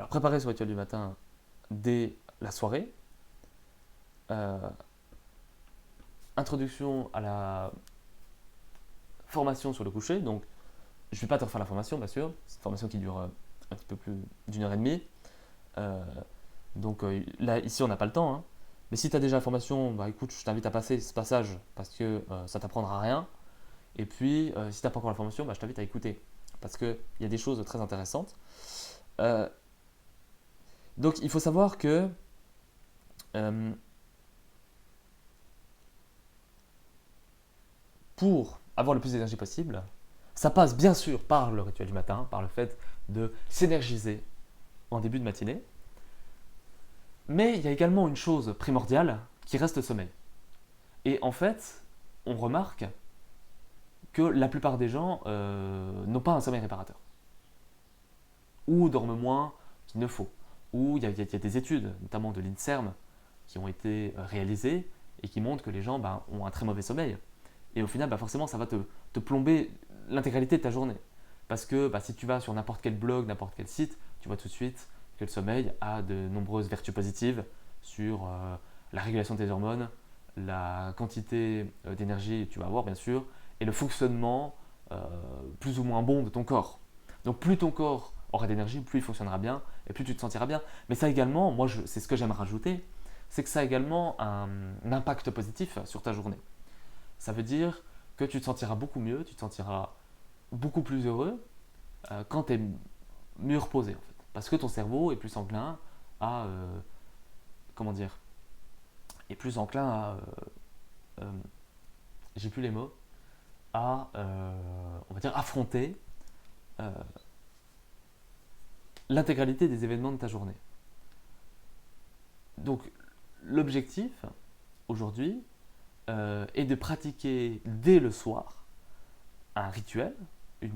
Alors, préparer ce rituel du matin dès la soirée. Euh, Introduction à la formation sur le coucher. Donc, je ne vais pas te refaire la formation, bien sûr. C'est une formation qui dure un petit peu plus d'1 heure et demie. Euh, Là, ici, on n'a pas le temps, hein. Mais si tu as déjà la formation, bah écoute, je t'invite à passer ce passage parce que ça t'apprendra rien. Et puis, si tu n'as pas encore la formation, bah, je t'invite à écouter parce qu'il y a des choses très intéressantes. Euh, donc, il faut savoir que euh, pour avoir le plus d'énergie possible, ça passe bien sûr par le rituel du matin, par le fait de s'énergiser en début de matinée. Mais il y a également une chose primordiale qui reste le sommeil. Et en fait, on remarque que la plupart des gens n'ont pas un sommeil réparateur. Ou dorment moins qu'il ne faut. Ou il y a des études, notamment de l'INSERM, qui ont été réalisées et qui montrent que les gens ont un très mauvais sommeil. Et au final, forcément, ça va te plomber l'intégralité de ta journée. Parce que si tu vas sur n'importe quel blog, n'importe quel site, tu vois tout de suite que le sommeil a de nombreuses vertus positives sur la régulation de tes hormones, la quantité d'énergie que tu vas avoir, bien sûr, et le fonctionnement euh, plus ou moins bon de ton corps. Donc plus ton corps aura d'énergie, plus il fonctionnera bien et plus tu te sentiras bien. Mais ça également, c'est ce que j'aime rajouter, c'est que ça a également un impact positif sur ta journée. Ça veut dire que tu te sentiras beaucoup mieux, tu te sentiras beaucoup plus heureux quand tu es mieux reposé en fait. Parce que ton cerveau est plus enclin à comment dire, est plus enclin à euh, j'ai plus les mots, à on va dire affronter euh, l'intégralité des événements de ta journée. Donc l'objectif aujourd'hui est de pratiquer dès le soir un rituel, je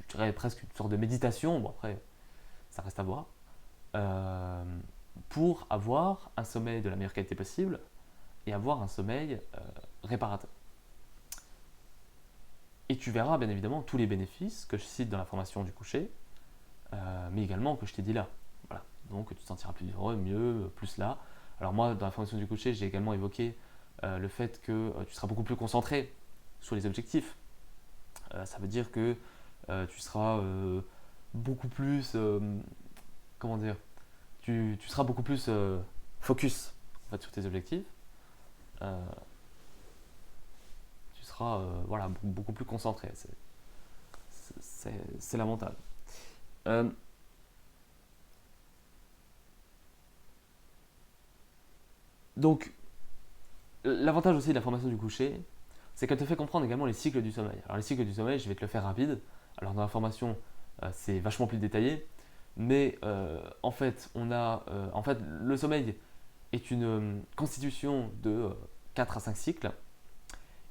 dirais presque une sorte de méditation, bon après ça reste à voir, euh, pour avoir un sommeil de la meilleure qualité possible et avoir un sommeil réparateur. Et tu verras bien évidemment tous les bénéfices que je cite dans la formation du coucher, mais également que je t'ai dit là. Voilà. Donc tu te sentiras plus heureux, mieux, plus là. Alors moi, dans la formation du coucher, j'ai également évoqué le fait que tu seras beaucoup plus concentré sur les objectifs. Ça veut dire que tu seras beaucoup plus, comment dire, tu seras beaucoup plus focus en fait, sur tes objectifs. Euh, Tu seras voilà, beaucoup plus concentré. C'est lamentable. Euh, donc, l'avantage aussi de la formation du coucher, c'est qu'elle te fait comprendre également les cycles du sommeil. Alors, les cycles du sommeil, je vais te le faire rapide. Alors, dans la formation, c'est vachement plus détaillé. Mais en fait, en fait, le sommeil est une constitution de 4 à 5 cycles.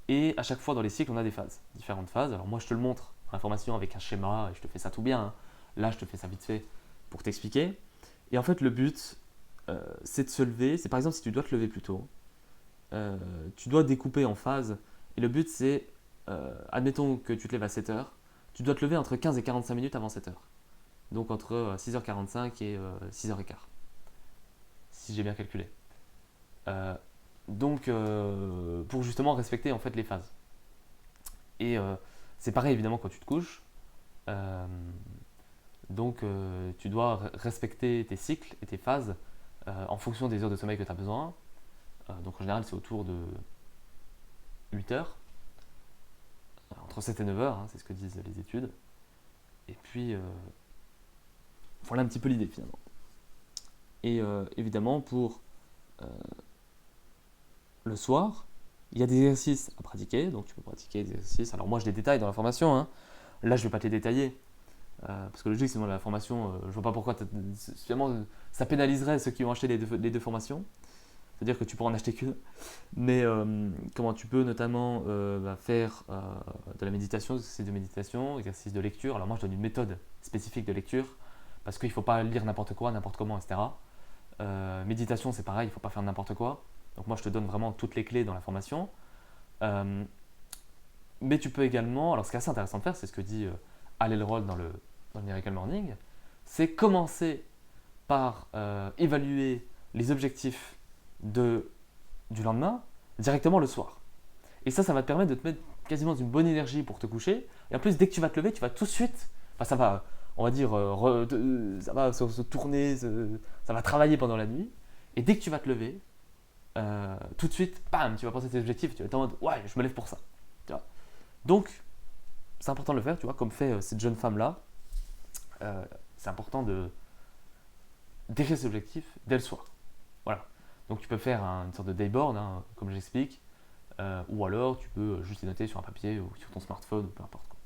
Et à chaque fois dans les cycles, on a des phases, différentes phases. Alors moi, je te le montre dans la formation avec un schéma et je te fais ça tout bien, hein. Là, je te fais ça vite fait pour t'expliquer. Et en fait, le but, c'est de se lever. C'est par exemple si tu dois te lever plus tôt, tu dois découper en phases. Et le but, c'est, admettons que tu te lèves à 7 heures, tu dois te lever entre 15 et 45 minutes avant 7 heures. Donc entre 6h45 et 6h15, si j'ai bien calculé. Euh, pour justement respecter en fait les phases. Et c'est pareil évidemment quand tu te couches. Euh, tu dois respecter tes cycles et tes phases en fonction des heures de sommeil que tu as besoin. Donc en général c'est autour de 8 heures, entre 7 et 9 heures, hein, c'est ce que disent les études. Et puis voilà un petit peu l'idée finalement. Et évidemment pour euh, le soir, il y a des exercices à pratiquer, donc tu peux pratiquer des exercices. Alors moi je les détaille dans la formation, hein. Là je ne vais pas te les détailler, parce que logique sinon la formation, je vois pas pourquoi finalement, ça pénaliserait ceux qui ont acheté les deux formations. C'est-à-dire que tu pourras en acheter qu'une. Mais comment tu peux notamment faire de la méditation, des exercices de méditation, exercices de lecture. Alors moi je donne une méthode spécifique de lecture, parce qu'il ne faut pas lire n'importe quoi, n'importe comment, etc. Méditation c'est pareil, il ne faut pas faire n'importe quoi. Donc moi je te donne vraiment toutes les clés dans la formation. Euh, mais tu peux également, alors ce qui est assez intéressant de faire, c'est ce que dit Al Elrod dans le Miracle Morning, c'est commencer par évaluer les objectifs du lendemain directement le soir. Et ça va te permettre de te mettre quasiment une bonne énergie pour te coucher. Et en plus, dès que tu vas te lever, tu vas tout de suite, enfin ça va, on va dire, ça va se tourner, ça va travailler pendant la nuit. Et dès que tu vas te lever, tout de suite, bam, tu vas penser à tes objectifs, tu vas être en mode, ouais, je me lève pour ça. Tu vois. Donc, c'est important de le faire, tu vois, comme fait cette jeune femme-là. C'est important d'écrire ses objectifs dès le soir. Voilà. Donc tu peux faire une sorte de dayboard, hein, comme j'explique, ou alors tu peux juste les noter sur un papier ou sur ton smartphone, ou peu importe quoi.